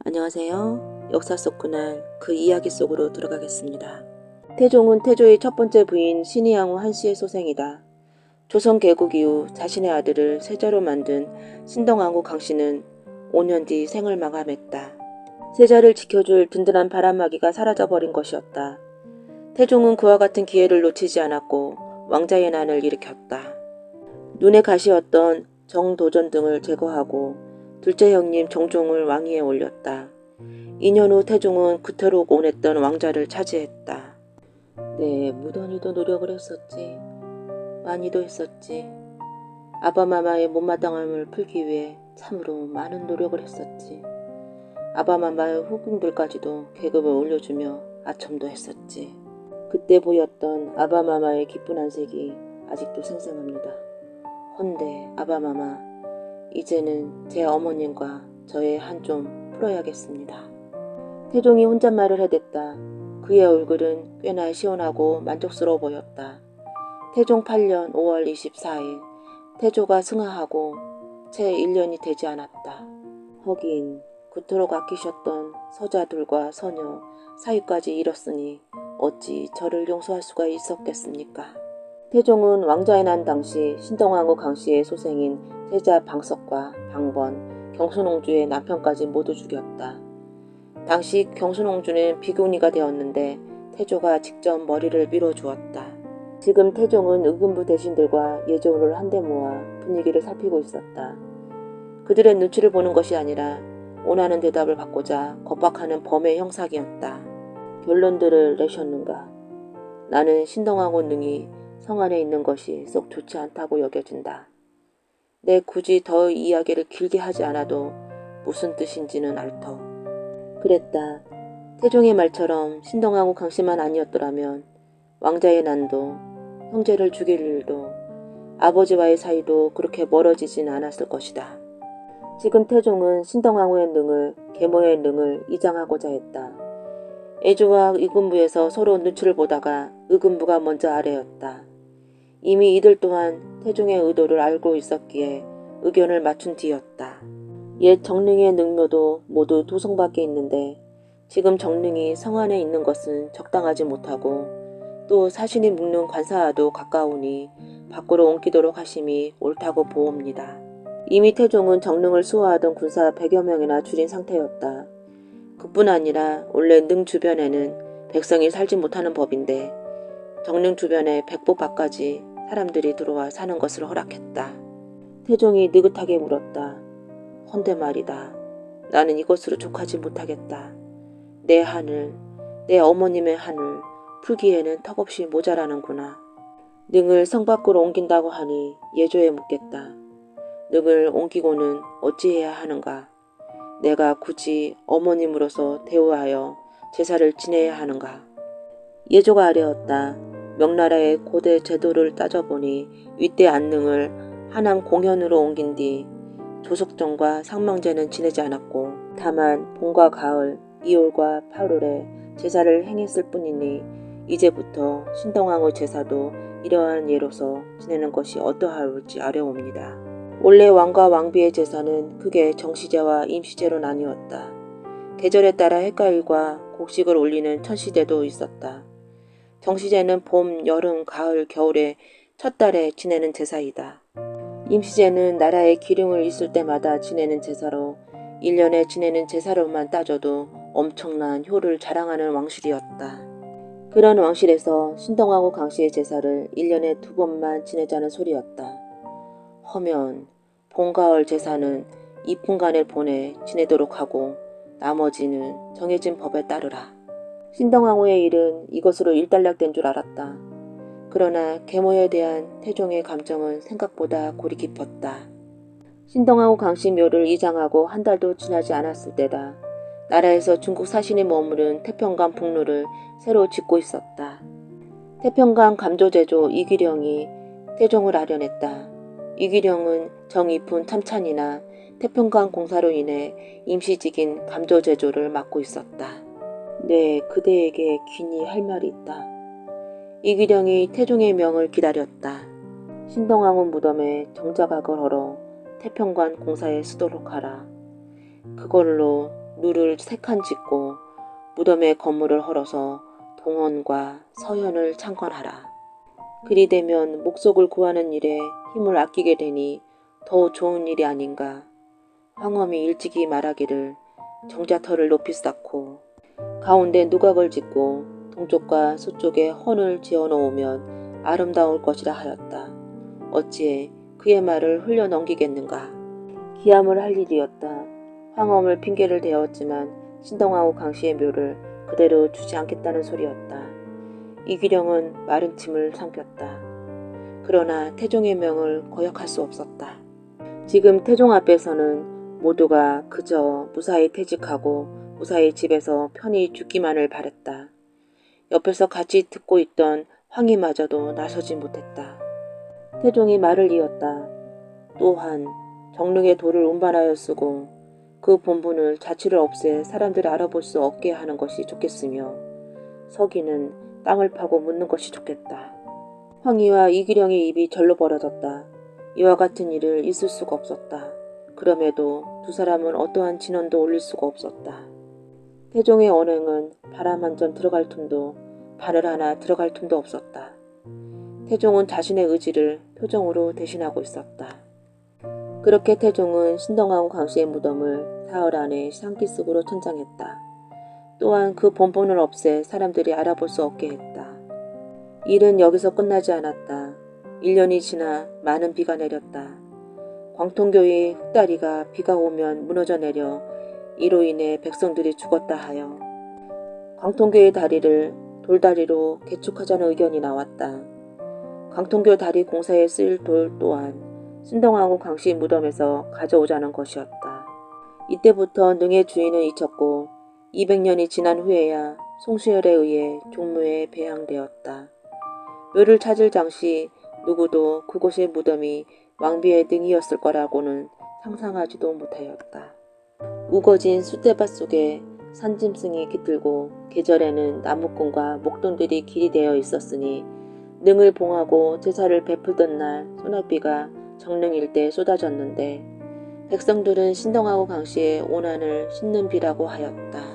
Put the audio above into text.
안녕하세요. 역사 속 그날 그 이야기 속으로 들어가겠습니다. 태종은 태조의 첫 번째 부인 신의양후 한씨의 소생이다. 조선 개국 이후 자신의 아들을 세자로 만든 신동왕후 강씨는 5년 뒤 생을 마감했다. 세자를 지켜줄 든든한 바람막이가 사라져버린 것이었다. 태종은 그와 같은 기회를 놓치지 않았고 왕자의 난을 일으켰다. 눈에 가시였던 정도전 등을 제거하고 둘째 형님 정종을 왕위에 올렸다. 2년 후 태종은 그토록 원했던 왕자를 차지했다. 네, 무던히도 노력을 했었지. 많이도 했었지. 아바마마의 못마땅함을 풀기 위해 참으로 많은 노력을 했었지. 아바마마의 후궁들까지도 계급을 올려주며 아첨도 했었지. 그때 보였던 아바마마의 기쁜 안색이 아직도 생생합니다. 헌데 아바마마, 이제는 제 어머님과 저의 한 좀 풀어야겠습니다. 태종이 혼잣말을 해댔다. 그의 얼굴은 꽤나 시원하고 만족스러워 보였다. 태종 8년 5월 24일 태조가 승하하고 채 1년이 되지 않았다. 허긴 그토록 아끼셨던 서자들과 서녀 사위까지 잃었으니 어찌 저를 용서할 수가 있었겠습니까? 태종은 왕자의 난 당시 신동왕후 강씨의 소생인 세자 방석과 방번, 경순옹주의 남편까지 모두 죽였다. 당시 경순옹주는 비구니가 되었는데 태조가 직접 머리를 밀어주었다. 지금 태종은 의금부 대신들과 예조를 한데 모아 분위기를 살피고 있었다. 그들의 눈치를 보는 것이 아니라 원하는 대답을 받고자 겁박하는 범의 형상이었다. 결론들을 내셨는가? 나는 신동왕후 능이 성 안에 있는 것이 썩 좋지 않다고 여겨진다. 내 굳이 더 이야기를 길게 하지 않아도 무슨 뜻인지는 알 터. 그랬다. 태종의 말처럼 신동왕후 강씨만 아니었더라면 왕자의 난도, 형제를 죽일 일도, 아버지와의 사이도 그렇게 멀어지진 않았을 것이다. 지금 태종은 신동왕후의 능을, 계모의 능을 이장하고자 했다. 애주와 의금부에서 서로 눈치를 보다가 의금부가 먼저 아래였다. 이미 이들 또한 태종의 의도를 알고 있었기에 의견을 맞춘 뒤였다. 옛 정릉의 능묘도 모두 도성밖에 있는데 지금 정릉이 성 안에 있는 것은 적당하지 못하고 또 사신이 묵는 관사와도 가까우니 밖으로 옮기도록 하심이 옳다고 보옵니다. 이미 태종은 정릉을 수호하던 군사 100여 명이나 줄인 상태였다. 그뿐 아니라 원래 능 주변에는 백성이 살지 못하는 법인데 정릉 주변에 백보 밖까지 사람들이 들어와 사는 것을 허락했다. 태종이 느긋하게 물었다. 헌데 말이다. 나는 이것으로 족하지 못하겠다. 내 하늘, 내 어머님의 하늘 풀기에는 턱없이 모자라는구나. 능을 성 밖으로 옮긴다고 하니 예조에 묻겠다. 능을 옮기고는 어찌해야 하는가? 내가 굳이 어머님으로서 대우하여 제사를 지내야 하는가? 예조가 아뢰었다. 명나라의 고대 제도를 따져보니 윗대 안능을 하남 공현으로 옮긴 뒤 조석정과 상명제는 지내지 않았고 다만 봄과 가을, 2월과 8월에 제사를 행했을 뿐이니 이제부터 신동왕후 제사도 이러한 예로서 지내는 것이 어떠하올지 아뢰옵니다. 원래 왕과 왕비의 제사는 크게 정시제와 임시제로 나뉘었다. 계절에 따라 해가일과 곡식을 올리는 천시제도 있었다. 정시제는 봄, 여름, 가을, 겨울의 첫 달에 지내는 제사이다. 임시제는 나라에 기륭을 있을 때마다 지내는 제사로 1년에 지내는 제사로만 따져도 엄청난 효를 자랑하는 왕실이었다. 그런 왕실에서 신동왕후 강씨의 제사를 1년에 2번만 지내자는 소리였다. 허면 봄, 가을 제사는 이풍간을 보내 지내도록 하고 나머지는 정해진 법에 따르라. 신동왕후의 일은 이것으로 일단락된 줄 알았다. 그러나 계모에 대한 태종의 감정은 생각보다 골이 깊었다. 신동왕후 강씨 묘를 이장하고 한 달도 지나지 않았을 때다. 나라에서 중국 사신이 머무른 태평강 북로를 새로 짓고 있었다. 태평강 감조제조 이기령이 태종을 아련했다. 이기령은 정이푼 참찬이나 태평강 공사로 인해 임시직인 감조제조를 맡고 있었다. 네, 그대에게 귀니 할 말이 있다. 이기령이 태종의 명을 기다렸다. 신동왕후 무덤에 정자각을 걸어 태평관 공사에 쓰도록 하라. 그걸로 누를 3칸 짓고 무덤에 건물을 헐어서 동원과 서현을 창건하라. 그리 되면 목속을 구하는 일에 힘을 아끼게 되니 더 좋은 일이 아닌가. 황엄이 일찍이 말하기를 정자터를 높이 쌓고 가운데 누각을 짓고 동쪽과 서쪽에 헌을 지어 놓으면 아름다울 것이라 하였다. 어찌해 그의 말을 흘려 넘기겠는가. 기함을 할 일이었다. 황엄을 핑계를 대었지만 신동하고 강씨의 묘를 그대로 주지 않겠다는 소리였다. 이규령은 마른 침을 삼켰다. 그러나 태종의 명을 거역할 수 없었다. 지금 태종 앞에서는 모두가 그저 무사히 퇴직하고 무사히 집에서 편히 죽기만을 바랬다. 옆에서 같이 듣고 있던 황희마저도 나서지 못했다. 태종이 말을 이었다. 또한 정릉의 돌을 운반하여 쓰고 그 본분을 자취를 없애 사람들이 알아볼 수 없게 하는 것이 좋겠으며 서기는 땅을 파고 묻는 것이 좋겠다. 황희와 이규령의 입이 절로 벌어졌다. 이와 같은 일을 있을 수가 없었다. 그럼에도 두 사람은 어떠한 진언도 올릴 수가 없었다. 태종의 언행은 바람 한 점 들어갈 틈도 바늘 하나 들어갈 틈도 없었다. 태종은 자신의 의지를 표정으로 대신하고 있었다. 그렇게 태종은 신동하고 강씨의 무덤을 사흘 안에 쌍기슭으로 천장했다. 또한 그 본본을 없애 사람들이 알아볼 수 없게 했다. 일은 여기서 끝나지 않았다. 1년이 지나 많은 비가 내렸다. 광통교의 흙다리가 비가 오면 무너져 내려 이로 인해 백성들이 죽었다 하여 광통교의 다리를 돌다리로 개축하자는 의견이 나왔다. 광통교 다리 공사에 쓰일 돌 또한 신동하고 강씨 무덤에서 가져오자는 것이었다. 이때부터 능의 주인은 잊혔고 200년이 지난 후에야 송수열에 의해 종묘에 배양되었다. 묘를 찾을 당시 누구도 그곳의 무덤이 왕비의 능이었을 거라고는 상상하지도 못하였다. 우거진 숫대밭 속에 산짐승이 깃들고 계절에는 나무꾼과 목동들이 길이 되어 있었으니 능을 봉하고 제사를 베풀던 날 소낙비가 정릉 일대에 쏟아졌는데 백성들은 신동하고 강씨의 오난을 씻는 비라고 하였다.